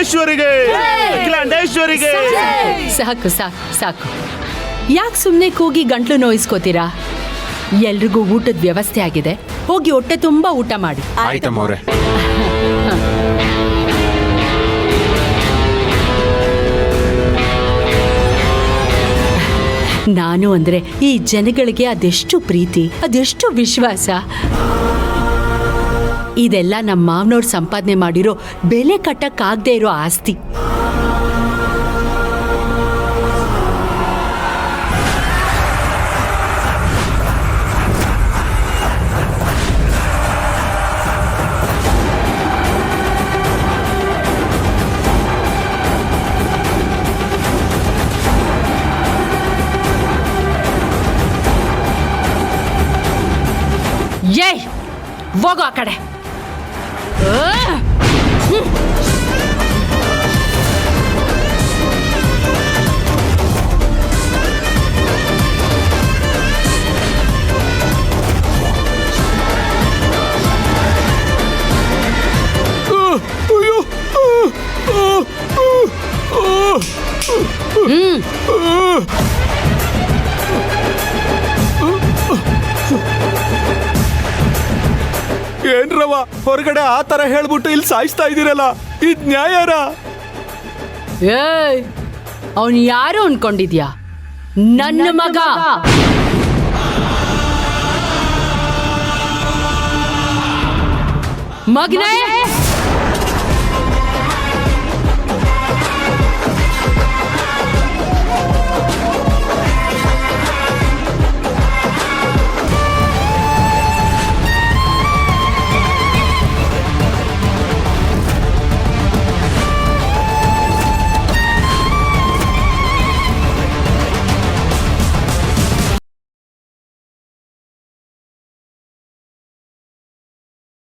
ಚಾಮುಂಡೇಶ್ವರಿಗೆ, ಅಖಿಲಾಂಡೇಶ್ವರಿಗೆ. ಸಾಕು ಸಾಕು ಸಾಕು. ಯಾಕೆ ಸುಮ್ಮನೆ ಕೂಗಿ ಗಂಟ್ಲು ನೋಯಿಸ್ಕೋತೀರಾ? ಎಲ್ರಿಗೂ ಊಟದ ವ್ಯವಸ್ಥೆ ಆಗಿದೆ, ಹೋಗಿ ಹೊಟ್ಟೆ ತುಂಬಾ ಊಟ ಮಾಡಿ. ಆಯ್ತಮ್ಮವ್ರೆ. ನಾನು ಅಂದ್ರೆ ಈ ಜನಗಳಿಗೆ ಅದೆಷ್ಟು ಪ್ರೀತಿ, ಅದೆಷ್ಟು ವಿಶ್ವಾಸ. ಇದೆಲ್ಲ ನಮ್ಮ ಮಾವನವ್ರು ಸಂಪಾದನೆ ಮಾಡಿರೋ ಬೆಲೆ ಕಟ್ಟಕ್ಕಾಗದೇ ಇರೋ ಆಸ್ತಿ. ಏಯ್, ಹೋಗೋ ಆ ಕಡೆ. ಏನ್ರವ ಹೊರಗಡೆ ಆ ತರ ಹೇಳ್ಬಿಟ್ಟು ಇಲ್ಲಿ ಸಾಯಿಸ್ತಾ ಇದೀರಲ್ಲ, ಇದ್ ನ್ಯಾಯರ? ಏಯ್, ಅವನು ಯಾರು ಅನ್ಕೊಂಡಿದ್ಯಾ? ನನ್ನ ಮಗ. ಮಗನೇ